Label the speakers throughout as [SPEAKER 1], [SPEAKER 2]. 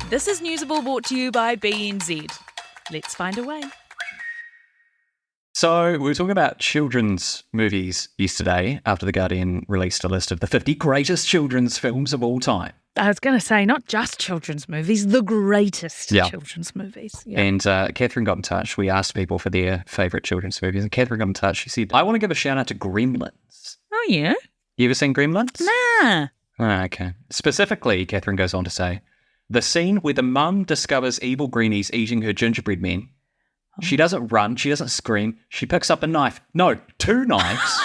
[SPEAKER 1] This is Newsable, brought to you by BNZ. Let's find a way.
[SPEAKER 2] So we were talking about children's movies yesterday after The Guardian released a list of the 50 greatest children's films of all time.
[SPEAKER 1] I was going to say, not just children's movies, the greatest children's movies. Yeah.
[SPEAKER 2] And Catherine got in touch. We asked people for their favourite children's movies, and Catherine got in touch. She said, I want to give a shout out to Gremlins.
[SPEAKER 1] Oh, yeah?
[SPEAKER 2] You ever seen Gremlins?
[SPEAKER 1] Nah.
[SPEAKER 2] Oh, okay. Specifically, Catherine goes on to say, the scene where the mum discovers evil greenies eating her gingerbread men. She doesn't run, she doesn't scream, she picks up a knife. No, 2 knives.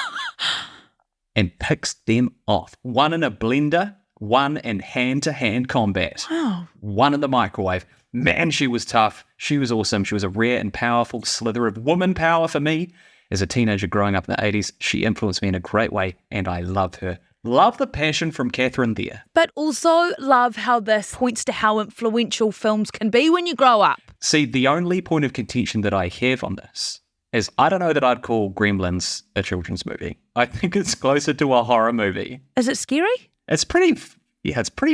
[SPEAKER 2] And picks them off. One in a blender, one in hand-to-hand combat.
[SPEAKER 1] Wow.
[SPEAKER 2] One in the microwave. Man, she was tough. She was awesome. She was a rare and powerful slither of woman power for me. As a teenager growing up in the 80s, she influenced me in a great way, and I loved her. Love the passion from Catherine there.
[SPEAKER 1] But also love how this points to how influential films can be when you grow up.
[SPEAKER 2] See, the only point of contention that I have on this is I don't know that I'd call Gremlins a children's movie. I think it's closer to a horror movie.
[SPEAKER 1] Is it scary?
[SPEAKER 2] It's pretty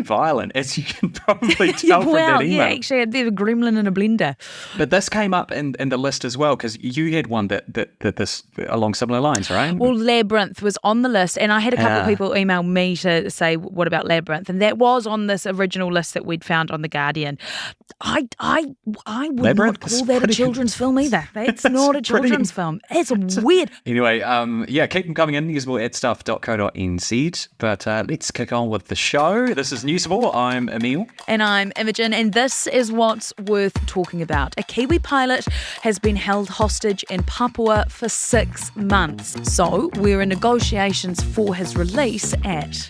[SPEAKER 2] violent, as you can probably tell from that email.
[SPEAKER 1] Yeah, actually, there's a gremlin in a blender.
[SPEAKER 2] But this came up in the list as well, because you had one that this along similar lines, right?
[SPEAKER 1] Well, Labyrinth was on the list, and I had a couple of people email me to say, what about Labyrinth? And that was on this original list that we'd found on The Guardian. I would
[SPEAKER 2] Labyrinth
[SPEAKER 1] not call that a children's film either. That's not a children's film. It's weird.
[SPEAKER 2] Anyway, keep them coming in, newsable@stuff.co.nz. But let's kick on with the show. This is Newsable. I'm Emil.
[SPEAKER 1] And I'm Imogen, and this is what's worth talking about. A Kiwi pilot has been held hostage in Papua for 6 months. So we're in negotiations for his release at...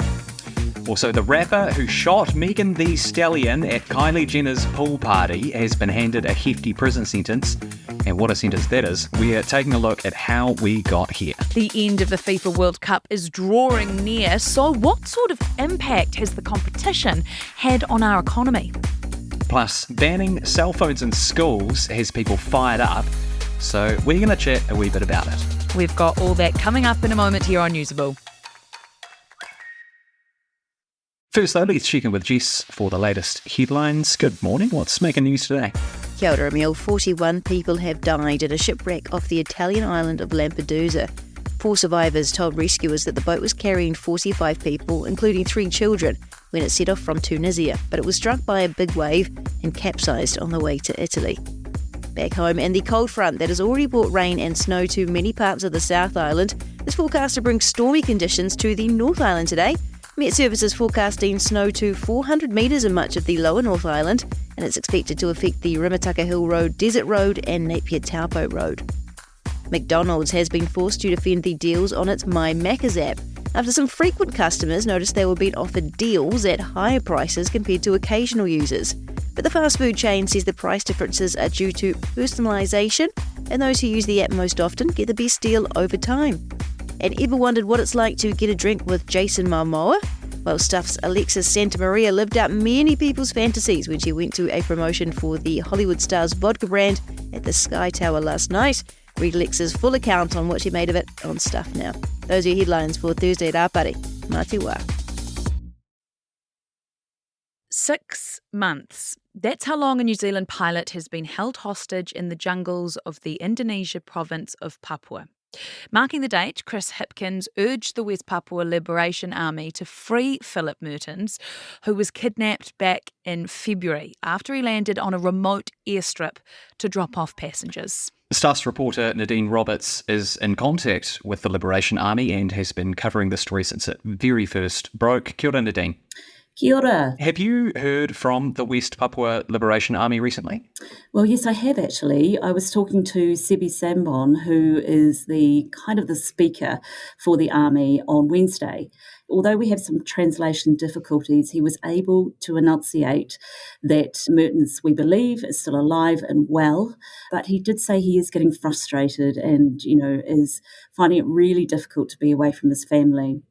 [SPEAKER 2] Also, the rapper who shot Megan Thee Stallion at Kylie Jenner's pool party has been handed a hefty prison sentence. And what a sentence that is. We're taking a look at how we got here.
[SPEAKER 1] The end of the FIFA World Cup is drawing near. So what sort of impact has the competition had on our economy?
[SPEAKER 2] Plus, banning cell phones in schools has people fired up. So we're going to chat a wee bit about it.
[SPEAKER 1] We've got all that coming up in a moment here on Newsable.
[SPEAKER 2] First though, let's check in with Jess for the latest headlines. Good morning. What's making news today?
[SPEAKER 3] Kia ora, Emil. 41 people have died at a shipwreck off the Italian island of Lampedusa. 4 survivors told rescuers that the boat was carrying 45 people, including 3 children, when it set off from Tunisia, but it was struck by a big wave and capsized on the way to Italy. Back home, and the cold front that has already brought rain and snow to many parts of the South Island is forecast to bring stormy conditions to the North Island today. Met Services forecasting snow to 400 metres in much of the lower North Island, and it's expected to affect the Rimataka Hill Road, Desert Road and Napier Taupo Road. McDonald's has been forced to defend the deals on its My Macca's app after some frequent customers noticed they were being offered deals at higher prices compared to occasional users. But the fast food chain says the price differences are due to personalisation, and those who use the app most often get the best deal over time. And ever wondered what it's like to get a drink with Jason Momoa? Well, Stuff's Alexis Santamaria lived out many people's fantasies when she went to a promotion for the Hollywood star's vodka brand at the Sky Tower last night. Read Alexis' full account on what she made of it on Stuff now. Those are your headlines for Thursday at Apare. Mā te wā.
[SPEAKER 1] 6 months. That's how long a New Zealand pilot has been held hostage in the jungles of the Indonesia province of Papua. Marking the date, Chris Hipkins urged the West Papua Liberation Army to free Philip Mertens, who was kidnapped back in February after he landed on a remote airstrip to drop off passengers.
[SPEAKER 2] Stuff's reporter Nadine Roberts is in contact with the Liberation Army and has been covering the story since it very first broke. Kia ora, Nadine.
[SPEAKER 4] Kia ora.
[SPEAKER 2] Have you heard from the West Papua Liberation Army recently?
[SPEAKER 4] Well, yes, I have actually. I was talking to Sebi Sambon, who is the speaker for the army on Wednesday. Although we have some translation difficulties, he was able to enunciate that Mertens, we believe, is still alive and well, but he did say he is getting frustrated and, is finding it really difficult to be away from his family.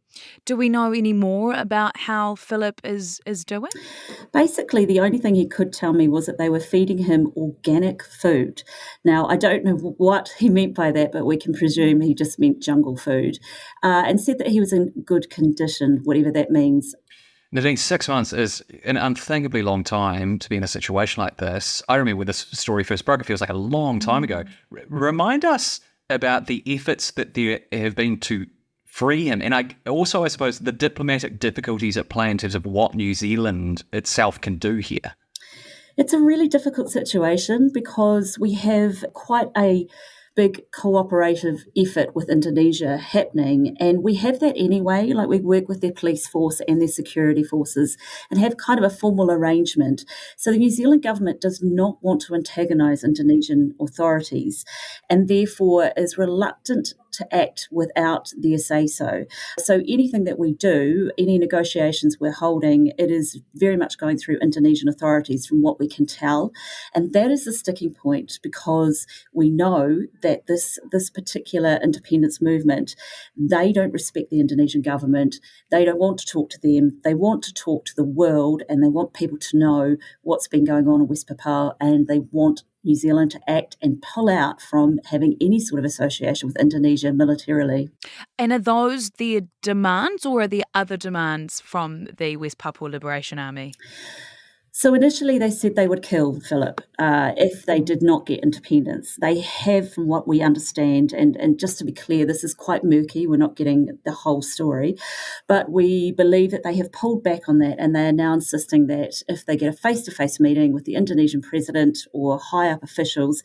[SPEAKER 1] Do we know any more about how Philip is doing?
[SPEAKER 4] Basically, the only thing he could tell me was that they were feeding him organic food. Now, I don't know what he meant by that, but we can presume he just meant jungle food, and said that he was in good condition, whatever that means.
[SPEAKER 2] Nadine, 6 months is an unthinkably long time to be in a situation like this. I remember when this story first broke, it feels like a long time ago. Remind us about the efforts that there have been to free him, and I suppose, the diplomatic difficulties at play in terms of what New Zealand itself can do here.
[SPEAKER 4] It's a really difficult situation because we have quite a big cooperative effort with Indonesia happening, and we have that anyway. Like, we work with their police force and their security forces and have kind of a formal arrangement. So the New Zealand government does not want to antagonise Indonesian authorities and therefore is reluctant to act without their say-so. So anything that we do, any negotiations we're holding, it is very much going through Indonesian authorities from what we can tell. And that is the sticking point, because we know that this particular independence movement, they don't respect the Indonesian government. They don't want to talk to them. They want to talk to the world, and they want people to know what's been going on in West Papua, and they want New Zealand to act and pull out from having any sort of association with Indonesia militarily.
[SPEAKER 1] And are those their demands, or are there other demands from the West Papua Liberation Army?
[SPEAKER 4] So initially they said they would kill Philip if they did not get independence. They have, from what we understand, and just to be clear, this is quite murky, we're not getting the whole story, but we believe that they have pulled back on that, and they are now insisting that if they get a face-to-face meeting with the Indonesian president or high-up officials,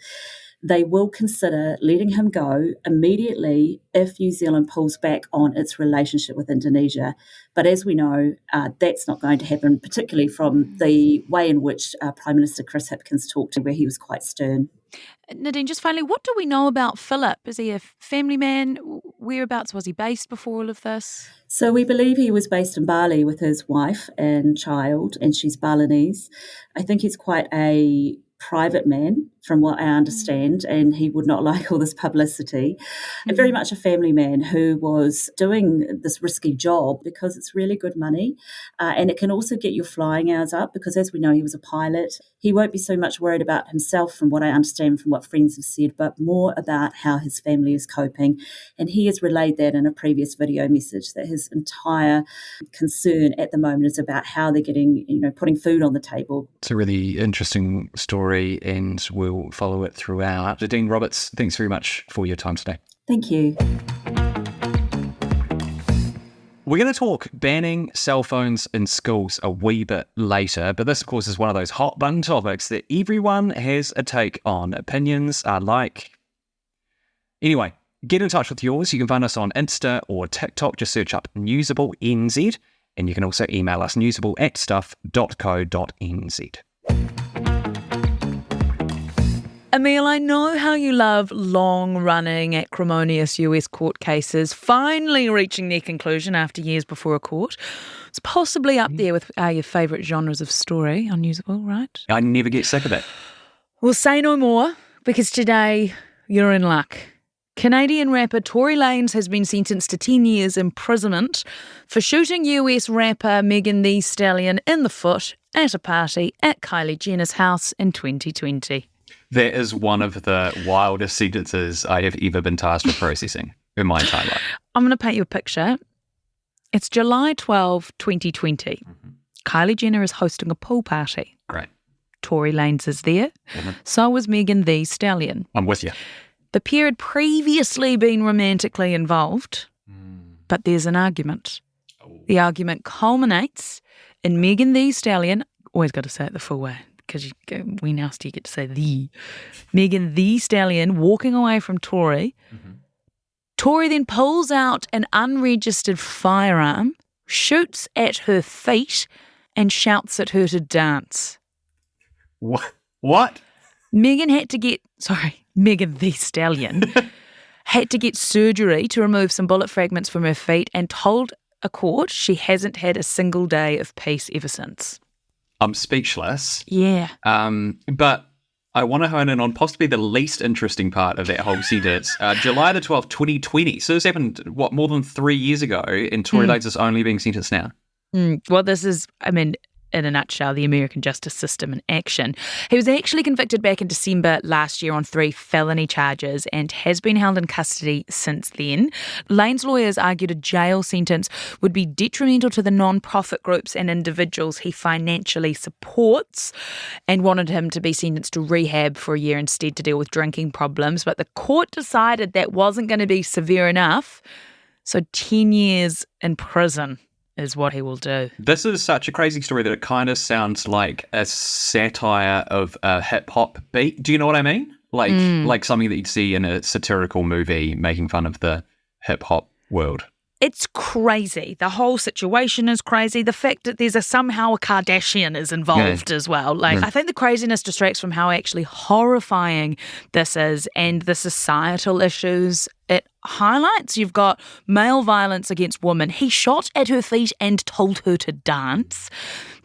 [SPEAKER 4] they will consider letting him go immediately if New Zealand pulls back on its relationship with Indonesia. But as we know, that's not going to happen, particularly from the way in which Prime Minister Chris Hipkins talked, where he was quite stern.
[SPEAKER 1] Nadine, just finally, what do we know about Philip? Is he a family man? Whereabouts was he based before all of this?
[SPEAKER 4] So we believe he was based in Bali with his wife and child, and she's Balinese. I think he's quite a private man, from what I understand, and he would not like all this publicity. And very much a family man who was doing this risky job because it's really good money, and it can also get your flying hours up, because as we know, he was a pilot. He won't be so much worried about himself, from what I understand from what friends have said, but more about how his family is coping. And he has relayed that in a previous video message, that his entire concern at the moment is about how they're getting, putting food on the table.
[SPEAKER 2] It's a really interesting story, and we'll follow it throughout. Dean Roberts, thanks very much for your time today.
[SPEAKER 4] Thank you.
[SPEAKER 2] We're going to talk banning cell phones in schools a wee bit later, but this, of course, is one of those hot button topics that everyone has a take on. Opinions are like... Anyway, get in touch with yours. You can find us on Insta or TikTok. Just search up Newsable NZ, and you can also email us newsable@stuff.co.nz.
[SPEAKER 1] Emil, I know how you love long-running, acrimonious US court cases finally reaching their conclusion after years before a court. It's possibly up there with your favourite genres of story, unusable, right?
[SPEAKER 2] I never get sick of it.
[SPEAKER 1] We'll say no more, because today you're in luck. Canadian rapper Tory Lanez has been sentenced to 10 years imprisonment for shooting US rapper Megan Thee Stallion in the foot at a party at Kylie Jenner's house in 2020.
[SPEAKER 2] That is one of the wildest sentences I have ever been tasked with processing in my entire life.
[SPEAKER 1] I'm going to paint you a picture. It's July 12, 2020. Mm-hmm. Kylie Jenner is hosting a pool party.
[SPEAKER 2] Great.
[SPEAKER 1] Tory Lanez is there. Mm-hmm. So was Megan Thee Stallion.
[SPEAKER 2] I'm with you.
[SPEAKER 1] The pair had previously been romantically involved, but there's an argument. Oh. The argument culminates in Megan Thee Stallion, always got to say it the full way, because we now still get to say the. Megan Thee Stallion walking away from Tory. Mm-hmm. Tory then pulls out an unregistered firearm, shoots at her feet, and shouts at her to dance.
[SPEAKER 2] What?
[SPEAKER 1] Megan Thee Stallion had to get surgery to remove some bullet fragments from her feet, and told a court she hasn't had a single day of peace ever since.
[SPEAKER 2] I'm speechless.
[SPEAKER 1] Yeah.
[SPEAKER 2] But I want to hone in on possibly the least interesting part of that whole sentence. July the 12th, 2020. So this happened, more than 3 years ago, and Tory Lanez is only being sentenced now?
[SPEAKER 1] Well, this is, in a nutshell, the American justice system in action. He was actually convicted back in December last year on 3 felony charges and has been held in custody since then. Lane's lawyers argued a jail sentence would be detrimental to the non-profit groups and individuals he financially supports, and wanted him to be sentenced to rehab for a year instead to deal with drinking problems. But the court decided that wasn't going to be severe enough, so 10 years in prison is what he will do.
[SPEAKER 2] This is such a crazy story that it kind of sounds like a satire of a hip-hop beat. Do you know what I mean? Like something that you'd see in a satirical movie making fun of the hip-hop world.
[SPEAKER 1] It's crazy. The whole situation is crazy. The fact that there's somehow a Kardashian is involved as well. I think the craziness distracts from how actually horrifying this is and the societal issues it highlights. You've got male violence against women. He shot at her feet and told her to dance.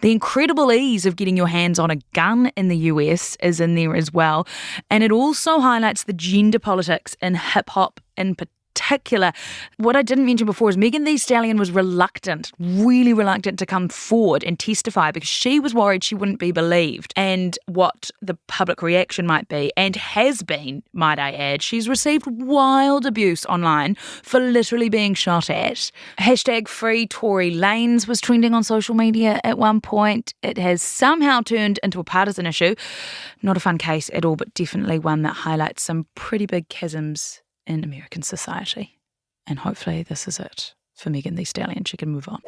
[SPEAKER 1] The incredible ease of getting your hands on a gun in the US is in there as well. And it also highlights the gender politics in hip-hop in particular. What I didn't mention before is Megan Thee Stallion was really reluctant to come forward and testify because she was worried she wouldn't be believed and what the public reaction might be, and has been, might I add. She's received wild abuse online for literally being shot at. Hashtag Free Tory Lanez was trending on social media at one point. It has somehow turned into a partisan issue. Not a fun case at all, but definitely one that highlights some pretty big chasms in American society. And hopefully this is it for Megan Thee Stallion. She can move on.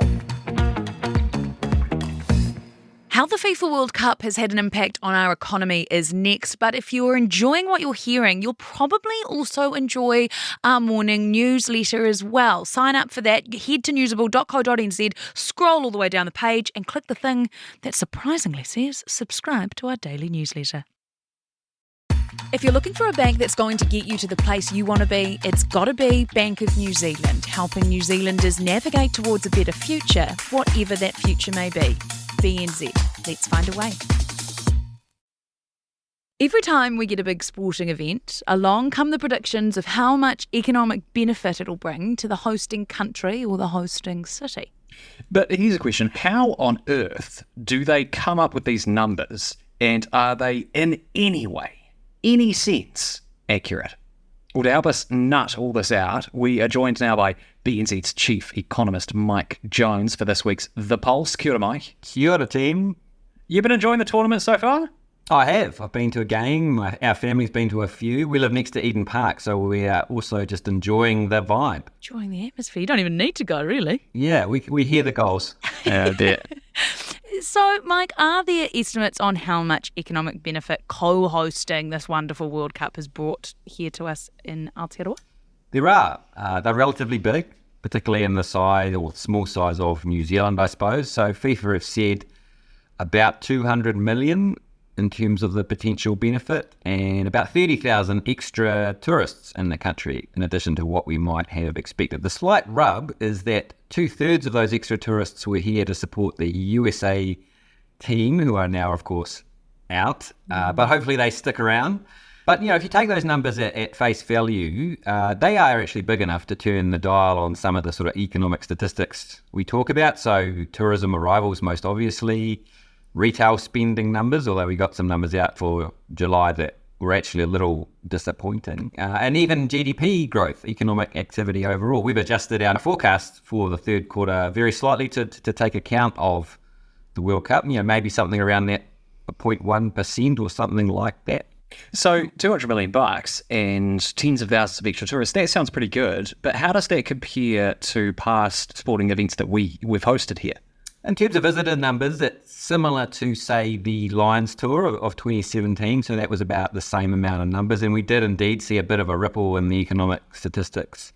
[SPEAKER 1] How the FIFA World Cup has had an impact on our economy is next, but if you're enjoying what you're hearing, you'll probably also enjoy our morning newsletter as well. Sign up for that. Head to newsable.co.nz, scroll all the way down the page and click the thing that surprisingly says subscribe to our daily newsletter. If you're looking for a bank that's going to get you to the place you want to be, it's got to be Bank of New Zealand, helping New Zealanders navigate towards a better future, whatever that future may be. BNZ, let's find a way. Every time we get a big sporting event, along come the predictions of how much economic benefit it'll bring to the hosting country or the hosting city.
[SPEAKER 2] But here's a question. How on earth do they come up with these numbers, and are they in any way, any sense, accurate? Well, to help us nut all this out, we are joined now by BNZ's chief economist, Mike Jones, for this week's The Pulse. Kia ora, Mike.
[SPEAKER 5] Kia ora, team.
[SPEAKER 2] You been enjoying the tournament so far?
[SPEAKER 5] I have. I've been to a game. Our family's been to a few. We live next to Eden Park, so we are also just enjoying the vibe.
[SPEAKER 1] Enjoying the atmosphere. You don't even need to go, really.
[SPEAKER 5] Yeah, we hear the goals.
[SPEAKER 2] Yeah, bet.
[SPEAKER 1] So, Mike, are there estimates on how much economic benefit co-hosting this wonderful World Cup has brought here to us in Aotearoa?
[SPEAKER 5] There are. They're relatively big, particularly in the size or small size of New Zealand, I suppose. So FIFA have said about 200 million in terms of the potential benefit, and about 30,000 extra tourists in the country, in addition to what we might have expected. The slight rub is that 2/3 of those extra tourists were here to support the USA team, who are now, of course, out, but hopefully they stick around. But, if you take those numbers at face value, they are actually big enough to turn the dial on some of the sort of economic statistics we talk about. So tourism arrivals, most obviously, retail spending numbers, although we got some numbers out for July that were actually a little disappointing, and even GDP growth, economic activity overall. We've adjusted our forecast for the third quarter very slightly to take account of the World Cup, maybe something around that 0.1% or something like that.
[SPEAKER 2] So $200 million and tens of thousands of extra tourists, that sounds pretty good, but how does that compare to past sporting events that we've hosted here?
[SPEAKER 5] In terms of visitor numbers, it's similar to, say, the Lions Tour of 2017, so that was about the same amount of numbers, and we did indeed see a bit of a ripple in the economic statistics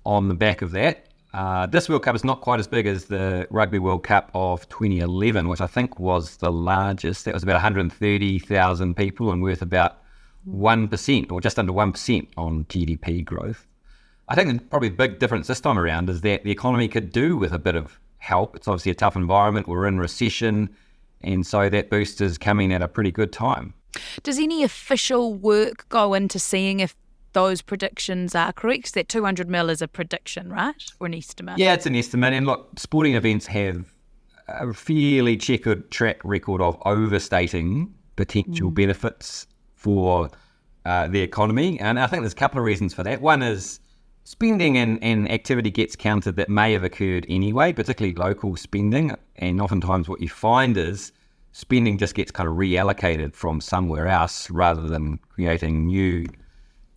[SPEAKER 5] on the back of that. This World Cup is not quite as big as the Rugby World Cup of 2011, which I think was the largest. That was about 130,000 people and worth about 1% or just under 1% on GDP growth. I think probably the big difference this time around is that the economy could do with a bit of help. It's obviously a tough environment. We're in recession, and so that boost is coming at a pretty good time.
[SPEAKER 1] Does any official work go into seeing if those predictions are correct? That 200 mil is a prediction, right? Or an estimate?
[SPEAKER 5] Yeah, it's an estimate. And look, sporting events have a fairly checkered track record of overstating potential benefits for the economy. And I think there's a couple of reasons for that. One is spending and activity gets counted that may have occurred anyway, particularly local spending. And oftentimes what you find is spending just gets kind of reallocated from somewhere else rather than creating new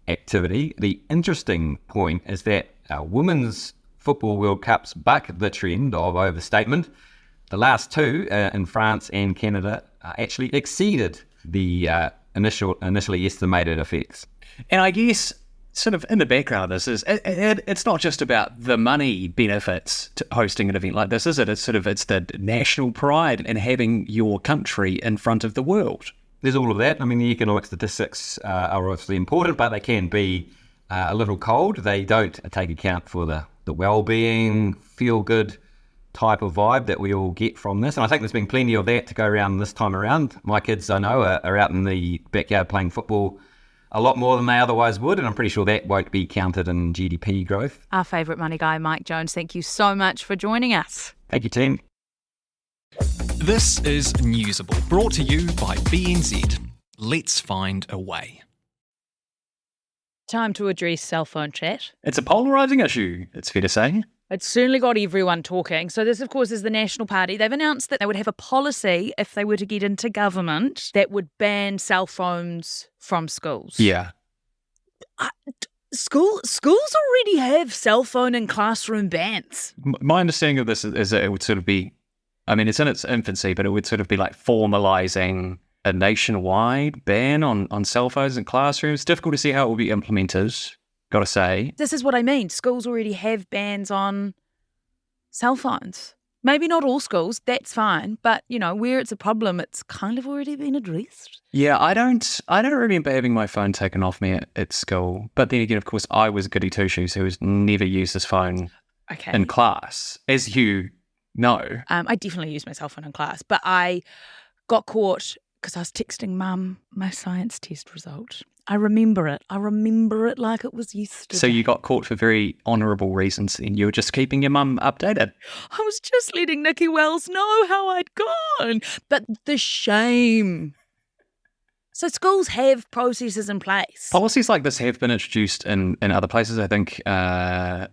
[SPEAKER 5] activity. The interesting point is that Women's Football World Cups buck the trend of overstatement. The last two in France and Canada actually exceeded the initially estimated effects.
[SPEAKER 2] And I guess sort of in the background of this is it's not just about the money benefits to hosting an event like this, is it? It's the national pride in having your country in front of the world.
[SPEAKER 5] There's all of that. I mean, the economic statistics are obviously important, but they can be a little cold. They don't take account for the well-being, feel-good type of vibe that we all get from this. And I think there's been plenty of that to go around this time around. My kids, I know, are out in the backyard playing football a lot more than they otherwise would, and I'm pretty sure that won't be counted in GDP growth.
[SPEAKER 1] Our favourite money guy, Mike Jones, thank you so much for joining us.
[SPEAKER 5] Thank you, team.
[SPEAKER 6] This is Newsable, brought to you by BNZ. Let's find a way.
[SPEAKER 1] Time to address cell phone chat.
[SPEAKER 2] It's a polarising issue, it's fair to say.
[SPEAKER 1] It's certainly got everyone talking. So this, of course, is the National Party. They've announced that they would have a policy, if they were to get into government, that would ban cell phones from schools.
[SPEAKER 2] Yeah.
[SPEAKER 1] Schools already have cell phone and classroom bans.
[SPEAKER 2] My understanding of this is that it would sort of be, I mean, it's in its infancy, but it would sort of be like formalising a nationwide ban on cell phones in classrooms. Difficult to see how it will be implemented, gotta say.
[SPEAKER 1] This is what I mean. Schools already have bans on cell phones. Maybe not all schools, that's fine. But, you know, where it's a problem, it's kind of already been addressed.
[SPEAKER 2] Yeah, I don't remember having my phone taken off me at school. But then again, of course, I was goody two-shoes who has never used his phone in class, as you know.
[SPEAKER 1] I definitely used my cell phone in class, but I got caught because I was texting Mum my science test result. I remember it like it was yesterday.
[SPEAKER 2] So you got caught for very honourable reasons and you were just keeping your mum updated.
[SPEAKER 1] I was just letting Nikki Wells know how I'd gone. But the shame. So schools have processes in place.
[SPEAKER 2] Policies like this have been introduced in other places. I think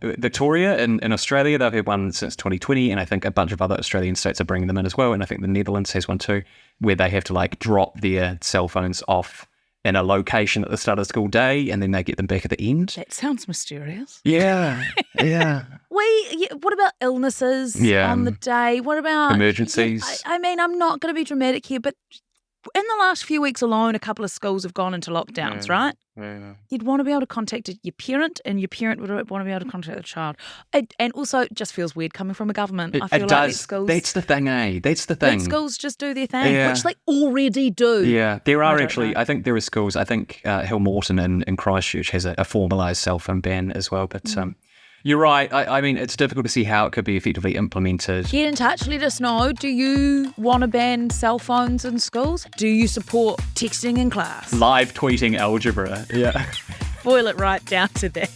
[SPEAKER 2] Victoria in Australia, they've had one since 2020, and I think a bunch of other Australian states are bringing them in as well. And I think the Netherlands has one too, where they have to like drop their cell phones off in a location at the start of school day, and then they get them back at the end.
[SPEAKER 1] That sounds mysterious.
[SPEAKER 2] Yeah, yeah.
[SPEAKER 1] What about illnesses on the day? What about
[SPEAKER 2] emergencies?
[SPEAKER 1] I mean, I'm not going to be dramatic here, but in the last few weeks alone, a couple of schools have gone into lockdowns, right?
[SPEAKER 2] Yeah.
[SPEAKER 1] You'd want to be able to contact your parent, and your parent would want to be able to contact the child. And also, it just feels weird coming from a government. I feel
[SPEAKER 2] it
[SPEAKER 1] like
[SPEAKER 2] does.
[SPEAKER 1] schools,
[SPEAKER 2] That's the thing, eh? That's the thing.
[SPEAKER 1] let schools just do their thing,
[SPEAKER 2] Yeah.
[SPEAKER 1] which they already do.
[SPEAKER 2] Yeah, there are
[SPEAKER 1] don't
[SPEAKER 2] actually,
[SPEAKER 1] know.
[SPEAKER 2] I think there are schools, I think Hill Morton in Christchurch has a formalised cell phone ban as well, but you're right. I mean, it's difficult to see how it could be effectively implemented.
[SPEAKER 1] Get in touch, let us know. Do you want to ban cell phones in schools? Do you support texting in class?
[SPEAKER 2] Live tweeting algebra. Yeah.
[SPEAKER 1] Boil it right down to that.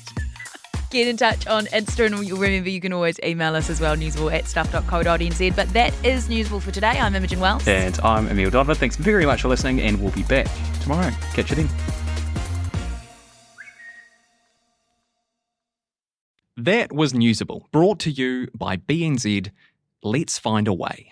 [SPEAKER 1] Get in touch on Insta, and you'll remember you can always email us as well, newsable@stuff.co.nz. But that is Newsable for today. I'm Imogen Wells.
[SPEAKER 2] And I'm Emil Donovan. Thanks very much for listening, and we'll be back tomorrow. Catch you then.
[SPEAKER 6] That was Newsable, brought to you by BNZ. Let's find a way.